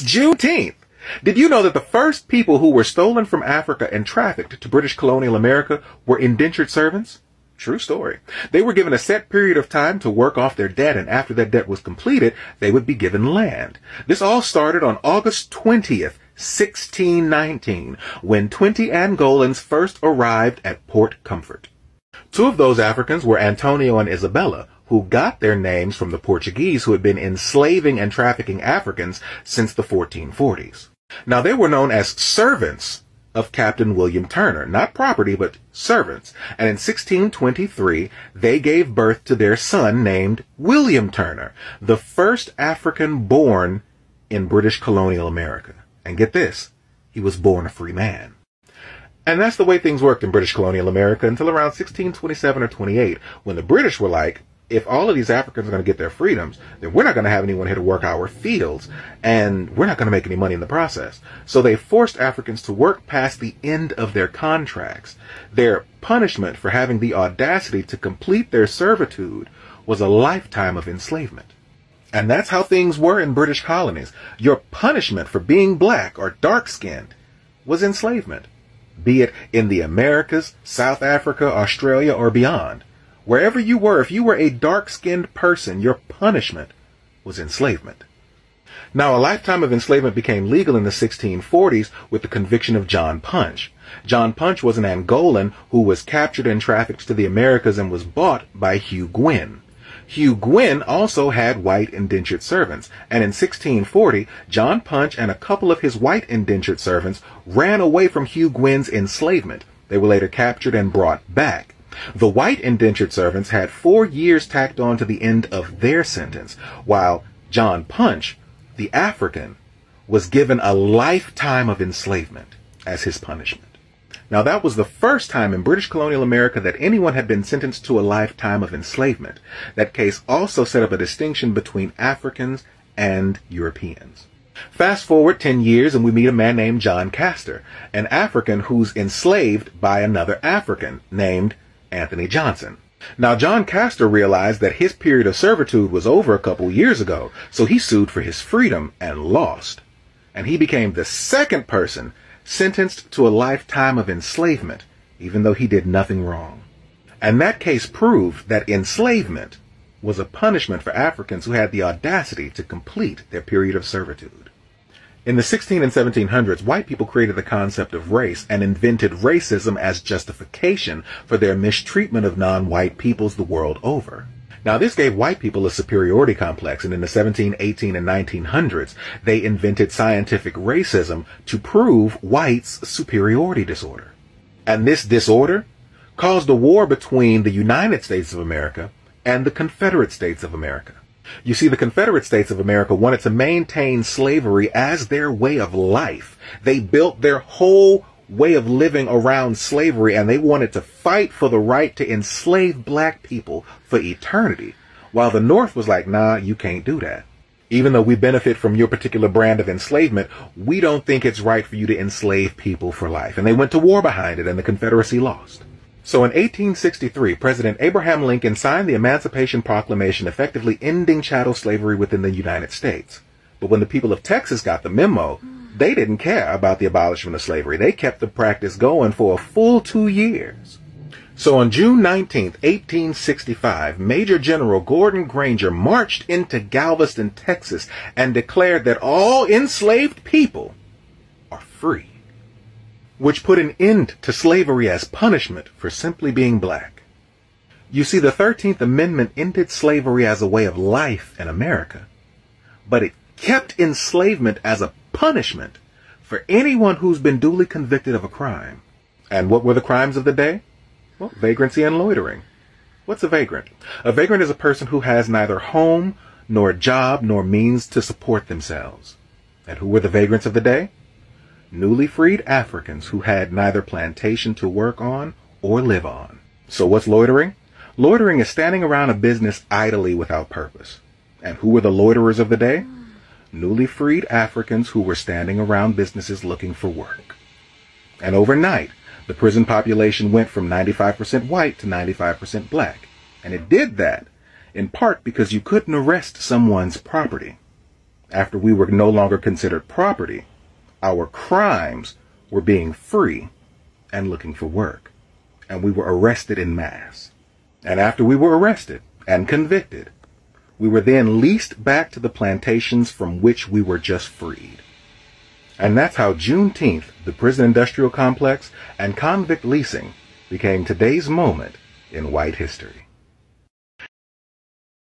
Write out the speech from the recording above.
It's Juneteenth! Did you know that the first people who were stolen from Africa and trafficked to British colonial America were indentured servants? True story. They were given a set period of time to work off their debt, and after that debt was completed, they would be given land. This all started on August 20th, 1619, when 20 Angolans first arrived at Port Comfort. Two of those Africans were Antonio and Isabella, who got their names from the Portuguese who had been enslaving and trafficking Africans since the 1440s. Now, they were known as servants of Captain William Turner, not property, but servants. And in 1623, they gave birth to their son named William Turner, the first African born in British colonial America. And get this, he was born a free man. And that's the way things worked in British colonial America until around 1627 or 28, when the British were like, if all of these Africans are going to get their freedoms, then we're not going to have anyone here to work our fields, and we're not going to make any money in the process. So they forced Africans to work past the end of their contracts. Their punishment for having the audacity to complete their servitude was a lifetime of enslavement. And that's how things were in British colonies. Your punishment for being black or dark-skinned was enslavement, be it in the Americas, South Africa, Australia, or beyond. Wherever you were, if you were a dark-skinned person, your punishment was enslavement. Now, a lifetime of enslavement became legal in the 1640s with the conviction of John Punch. John Punch was an Angolan who was captured and trafficked to the Americas and was bought by Hugh Gwynn. Hugh Gwynn also had white indentured servants, and in 1640, John Punch and a couple of his white indentured servants ran away from Hugh Gwynn's enslavement. They were later captured and brought back. The white indentured servants had 4 years tacked on to the end of their sentence, while John Punch, the African, was given a lifetime of enslavement as his punishment. Now, that was the first time in British colonial America that anyone had been sentenced to a lifetime of enslavement. That case also set up a distinction between Africans and Europeans. Fast forward 10 years and we meet a man named John Castor, an African who's enslaved by another African named Anthony Johnson. Now, John Castor realized that his period of servitude was over a couple years ago, so he sued for his freedom and lost. And he became the second person sentenced to a lifetime of enslavement, even though he did nothing wrong. And that case proved that enslavement was a punishment for Africans who had the audacity to complete their period of servitude. In the 1600s and 1700s, white people created the concept of race and invented racism as justification for their mistreatment of non-white peoples the world over. Now, this gave white people a superiority complex, and in the 1700s, 1800s, and 1900s, they invented scientific racism to prove whites' superiority disorder. And this disorder caused a war between the United States of America and the Confederate States of America. You see, the Confederate States of America wanted to maintain slavery as their way of life. They built their whole way of living around slavery, and they wanted to fight for the right to enslave black people for eternity, while the North was like, nah, you can't do that. Even though we benefit from your particular brand of enslavement, we don't think it's right for you to enslave people for life. And they went to war behind it, and the Confederacy lost. So in 1863, President Abraham Lincoln signed the Emancipation Proclamation, effectively ending chattel slavery within the United States. But when the people of Texas got the memo, they didn't care about the abolishment of slavery. They kept the practice going for a full 2 years. So on June 19th, 1865, Major General Gordon Granger marched into Galveston, Texas, and declared that all enslaved people are free, which put an end to slavery as punishment for simply being black. You see, the 13th Amendment ended slavery as a way of life in America, but it kept enslavement as a punishment for anyone who's been duly convicted of a crime. And what were the crimes of the day? Well, vagrancy and loitering. What's a vagrant? A vagrant is a person who has neither home, nor job, nor means to support themselves. And who were the vagrants of the day? Newly freed Africans who had neither plantation to work on or live on. So what's loitering? Loitering is standing around a business idly without purpose. And who were the loiterers of the day? Newly freed Africans who were standing around businesses looking for work. And overnight, the prison population went from 95% white to 95% black. And it did that in part because you couldn't arrest someone's property. After we were no longer considered property, our crimes were being free and looking for work. And we were arrested en masse. And after we were arrested and convicted, we were then leased back to the plantations from which we were just freed. And that's how Juneteenth, the prison industrial complex, and convict leasing became today's moment in white history.